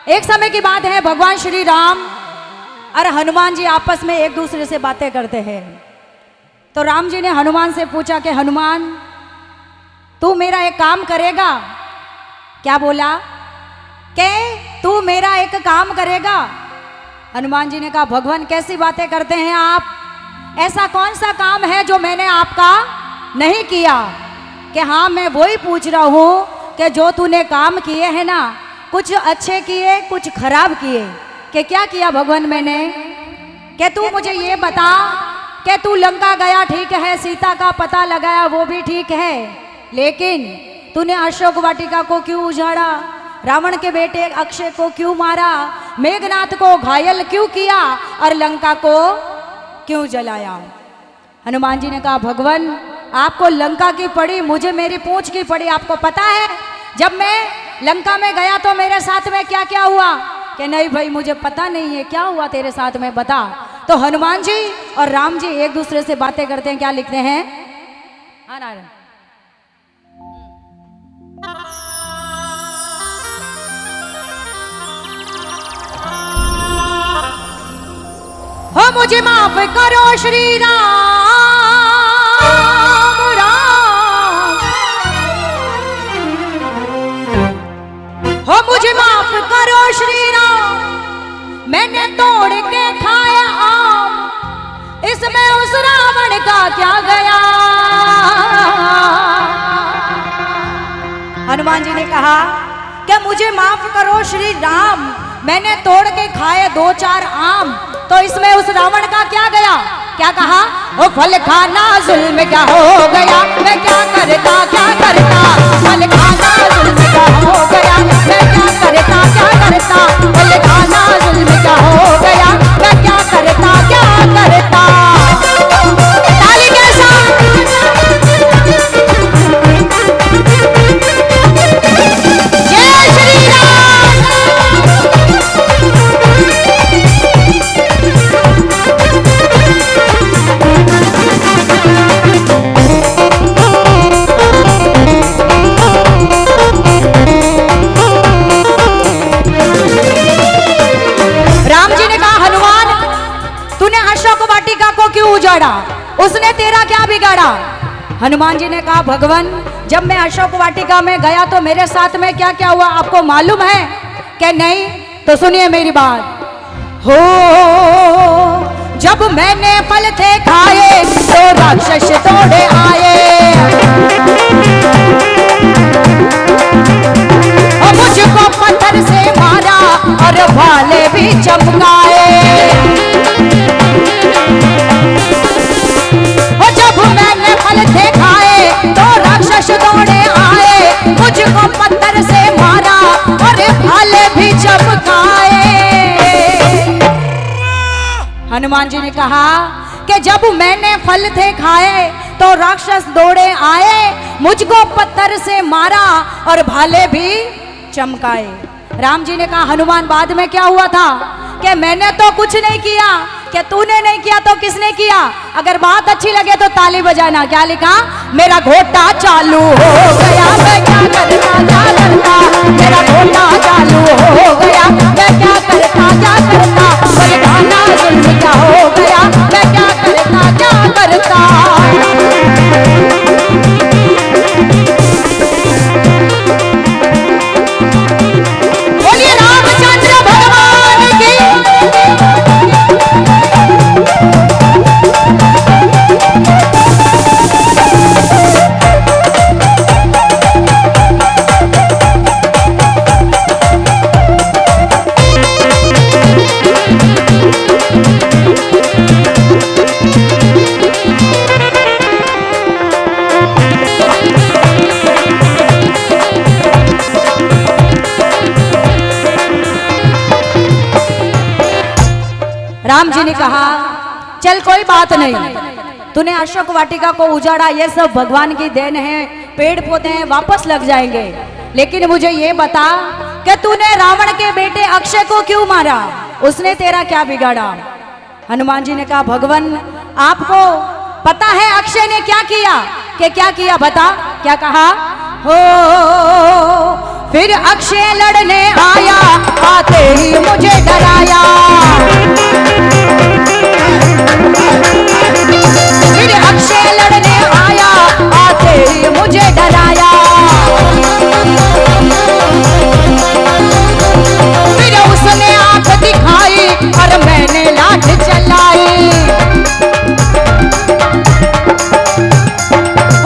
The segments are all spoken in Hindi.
एक समय की बात है, भगवान श्री राम और हनुमान जी आपस में एक दूसरे से बातें करते हैं। तो राम जी ने हनुमान से पूछा कि हनुमान, तू मेरा एक काम करेगा? क्या बोला? कि तू मेरा एक काम करेगा? हनुमान जी ने कहा, भगवान कैसी बातें करते हैं आप? ऐसा कौन सा काम है जो मैंने आपका नहीं किया? कि हाँ, मैं वही पूछ रहा हूँ कि जो तूने काम किए हैं ना, कुछ अच्छे किए कुछ खराब किए, कि क्या किया भगवान मैंने? कि तू मुझे ये बता कि तू लंका गया ठीक है, सीता का पता लगाया वो भी ठीक है, लेकिन तूने अशोक वाटिका को क्यों उजाड़ा? रावण के बेटे अक्षय को क्यों मारा? मेघनाथ को घायल क्यों किया? और लंका को क्यों जलाया? हनुमान जी ने कहा, भगवान आपको लंका की पड़ी, मुझे मेरी पूंछ की पड़ी। आपको पता है जब मैं लंका में गया तो मेरे साथ में क्या क्या हुआ? कि नहीं भाई, मुझे पता नहीं है, क्या हुआ तेरे साथ में बता। तो हनुमान जी और राम जी एक दूसरे से बातें करते हैं, क्या लिखते हैं? हो मुझे माफ करो श्री राम राम, हो मुझे माफ करो श्री राम, मैंने तोड़ के खाया आम, इसमें उस रावण का क्या गया? हनुमान जी ने कहा कि मुझे माफ करो श्री राम, मैंने तोड़ के खाए 2-4 आम, तो इसमें उस रावण का क्या गया? क्या कहा? वो फल खाना जुल्म क्या हो गया, मैं क्या करता फल खाना जुल्म क्या हो गया, मैं क्या करता फल खाना जुल्म क्या हो गया, मैं क्या करता ताली के साथ जय श्री राम। उसने तेरा क्या बिगाड़ा? हनुमान जी ने कहा, भगवान जब मैं अशोक वाटिका में गया तो मेरे साथ में क्या क्या हुआ आपको मालूम है? कि नहीं? तो सुनिए मेरी बात। हो जब मैंने फल थे खाए तो राक्षस तोड़े आए, और मुझको पत्थर से मारा और भाले भी चमकाए। जब मैंने फल थे खाए तो राक्षस दौड़े आए, मुझको पत्थर से मारा और भाले भी चमकाए। हनुमान जी ने कहा कि जब मैंने फल थे खाए तो राक्षस दौड़े आए, मुझको पत्थर से मारा और भाले भी चमकाए। राम जी ने कहा, हनुमान बाद में क्या हुआ था? कि मैंने तो कुछ नहीं किया। कि तूने नहीं किया तो किसने किया? अगर बात अच्छी लगे तो ताली बजाना। क्या लिखा? मेरा घोटा चालू हो गया, मैं क्या करता मेरा घोटा चालू हो गया, मैं क्या करता बलिदाना जुल्म क्या हो गया, मैं क्या करता बोलिए रामचंद्र भगवान की। राम जी ने कहा, चल कोई बात नहीं, तूने अशोक वाटिका को उजाड़ा, ये सब भगवान की देन है, पेड़ पौधे हैं, वापस लग जाएंगे, लेकिन मुझे ये बता कि तूने रावण के बेटे अक्षय को क्यों मारा? उसने तेरा क्या बिगाड़ा? हनुमान जी ने कहा, भगवान आपको पता है अक्षय ने क्या किया? कि क्या किया बता? क्या कहा? हो फिर अक्षय लड़ने आया, आते ही मुझे डराया। फिर अक्षय लड़ने आया, आते ही मुझे डराया। फिर उसने आंख दिखाई और मैंने लाठ चलाई।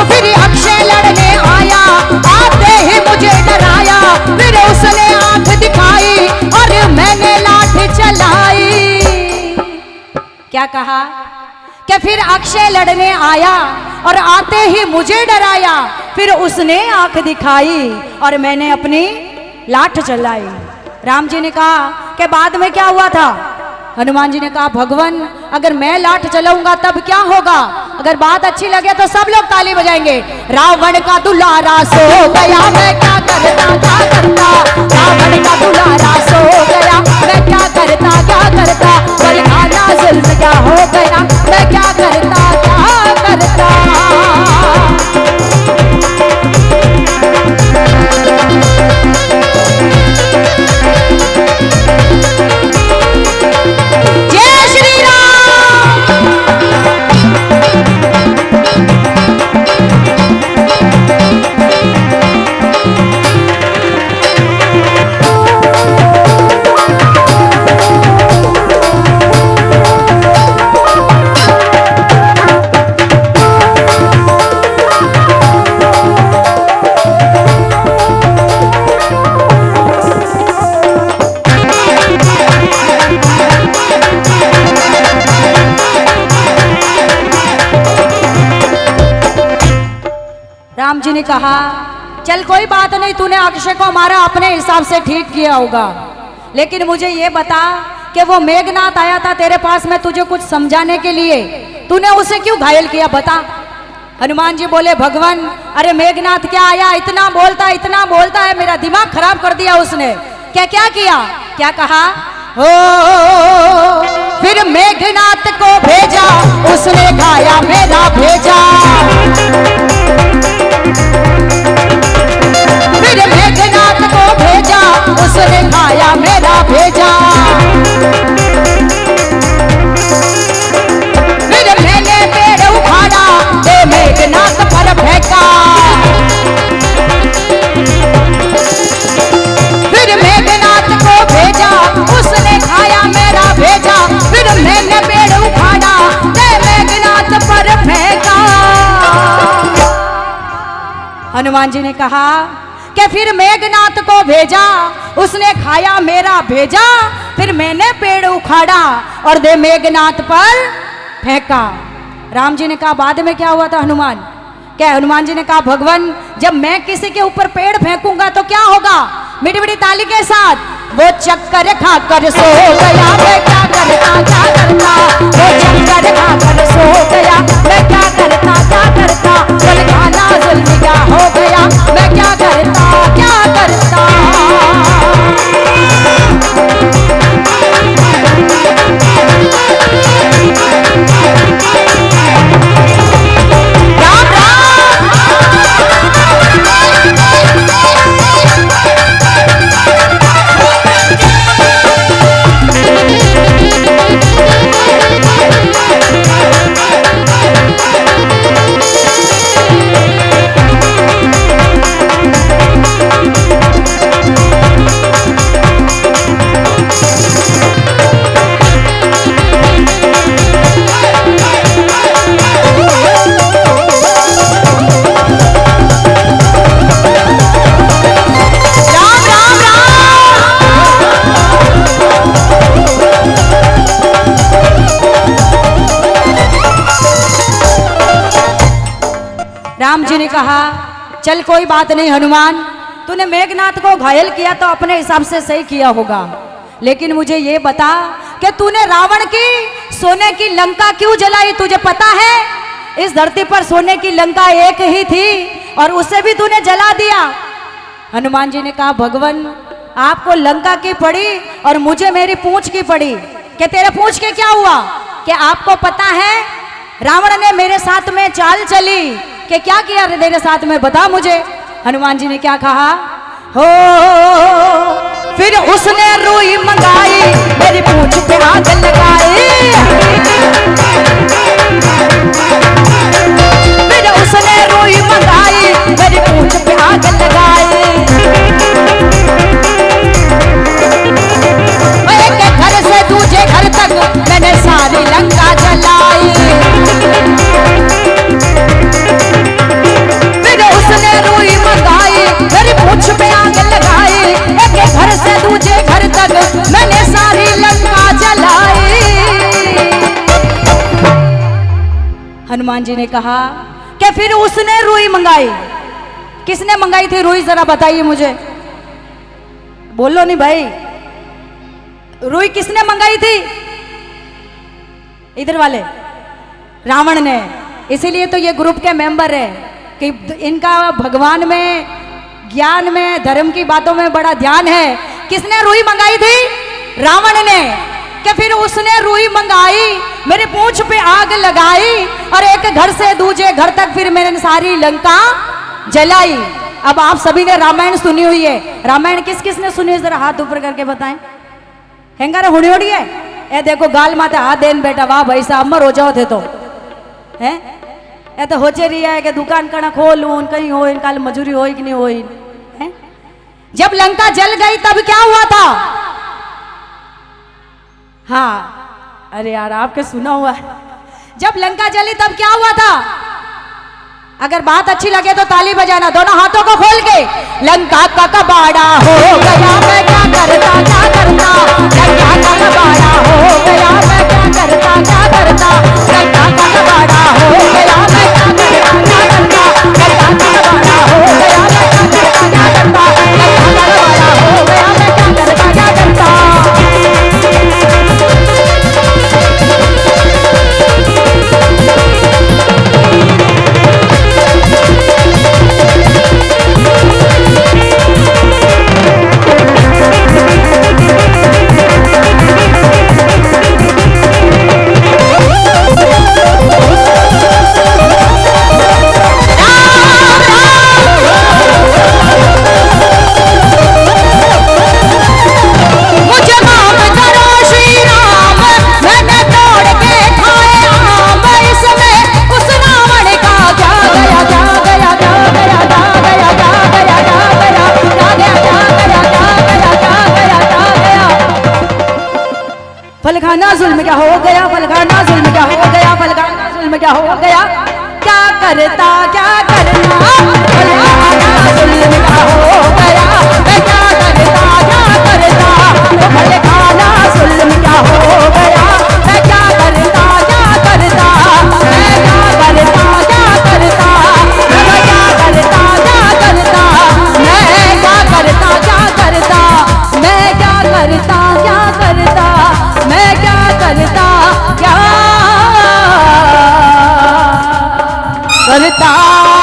फिर अक्षय लड़ने आया, आते ही मुझे डराया। फिर उसने आंख दिखाई और मैंने लाठ चलाई। क्या कहा कि फिर अक्षय लड़ने आया और आते ही मुझे डराया। फिर उसने आंख दिखाई और मैंने अपनी लाठ चलाई। राम जी ने कहा कि बाद में क्या हुआ था? हनुमान जी ने कहा भगवान अगर मैं लाठ चलाऊंगा तब क्या होगा? अगर बात अच्छी लगे तो सब लोग ताली बजाएंगे। रावण का दुलारा सो गया, मैं क्या करता क्या करता। रावण का दुलारा सो गया, मैं क्या करता क्या करता। बलखाना जुल्म क्या हो गया, मैं क्या करता क्या करता। राम जी ने कहा चल कोई बात नहीं, तूने अक्षय को मारा अपने हिसाब से ठीक किया होगा, लेकिन मुझे ये बता कि वो मेघनाथ आया था तेरे पास में तुझे कुछ समझाने के लिए, तूने उसे क्यों घायल किया बता। हनुमान जी बोले भगवान अरे मेघनाथ क्या आया, इतना बोलता है मेरा दिमाग खराब कर दिया उसने। क्या क्या किया? क्या कहा? हो फिर मेघनाथ को भेजा, उसने खाया मेरा भेजा। फिर मेघनाथ को भेजा, उसने खाया मेरा भेजा। फिर मैंने पेड़ उखाड़ा, ते मेघनाथ पर फेंका। फिर मेघनाथ को भेजा, उसने खाया मेरा भेजा। फिर मैंने पेड़ उखाड़ा, ते मेघनाथ पर फेंका। हनुमान जी ने कहा कि फिर मेघनाथ को भेजा, उसने खाया मेरा भेजा। फिर मैंने पेड़ उखाड़ा और दे मेघनाथ पर फेंका। राम जी ने कहा बाद में क्या हुआ था हनुमान? क्या हनुमान जी ने कहा भगवान जब मैं किसी के ऊपर पेड़ फेंकूंगा तो क्या होगा? मीठी मीठी ताली के साथ वो चक्कर खाकर सो गया, मैं क्या करता क्या करता। वो चक्कर खाकर सो गया, मैं क्या करता क्या करता। बलखाना जुल्म क्या हो गया, मैं क्या करता क्या करता। राम जी ने कहा चल कोई बात नहीं हनुमान, तूने मेघनाथ को घायल किया तो अपने हिसाब से सही किया होगा, लेकिन मुझे ये बता कि तूने रावण की सोने की लंका क्यों जलाई? तुझे पता है इस धरती पर सोने की लंका एक ही थी और उसे भी तूने जला दिया। हनुमान जी ने कहा भगवान आपको लंका की पड़ी और मुझे मेरी पूंछ की पड़ी। कि तेरे पूंछ के क्या हुआ? कि आपको पता है रावण ने मेरे साथ में चाल चली कि क्या किया तेरे साथ में, बता मुझे। हनुमान जी ने क्या कहा हो फिर उसने रुई मंगाई, मेरी पूंछ पे आग लगाई। फिर उसने रुई मंगाई, मेरी पूंछ पे आग लगाई। एक घर से दूसरे घर तक मैंने सारी लंका जलाई। फिर उसने रुई मंगाई, मेरी पूंछ पे आग लगाई। एक घर से दूसरे घर तक मैंने सारी लंका जलाई। हनुमान जी ने कहा कि फिर उसने रुई मंगाई। किसने मंगाई थी रुई, जरा बताइए मुझे, बोलो नहीं भाई। रुई किसने मंगाई थी? इधर वाले, रावण ने। इसीलिए तो ये ग्रुप के मेंबर है कि इनका भगवान में, ज्ञान में, धर्म की बातों में बड़ा ध्यान है। किसने रुई मंगाई थी? रावण ने। कि फिर उसने रुई मंगाई, मेरे पूंछ पे आग लगाई और एक घर से दूसरे घर तक फिर मैंने सारी लंका जलाई। अब आप सभी ने रामायण सुनी हुई है। रामायण किस किस ने सुनी है, जरा हाथ ऊपर करके बताएं। हेंगा रे हुड़ी होड़ी है ए, देखो गाल माते हाथ देन बेटा, वाह भाई साहब मर हो जाओ थे तो है। ए तो होचे रही है कि दुकान कणा खोलूं, कहीं हो काल मजूरी हो कि नहीं हो। जब लंका जल गई तब क्या हुआ था? हाँ अरे यार आपके सुना हुआ है। जब लंका जली तब क्या हुआ था? अगर बात अच्छी लगे तो ताली बजाना, दोनों हाथों को खोल के। लंका का कबाड़ा हो गया, मैं क्या करता क्या करता। लंका का कबाड़ा हो गया, मैं क्या करता क्या करता। लंका का कबाड़ा हो गया, मैं क्या करता क्या करता। लंका का कबाड़ा हो गया, मैं क्या करता क्या करता। लंका का कबाड़ा हो गया, मैं क्या करता क्या करता। फलखाना जुल्म क्या हो गया, फलखाना जुल्म क्या हो गया, फलखाना जुल्म क्या हो गया। क्या करता क्या करता, फलखाना जुल्म क्या हो गया। मैं क्या करता क्या करता, फलखाना जुल्म क्या हो गया। मैं क्या करता क्या करता, मैं क्या करता क्या करता। मैं क्या करता क्या करता, मैं क्या करता क्या करता। मैं क्या करता क्या करता, मैं क्या करता क्या करता।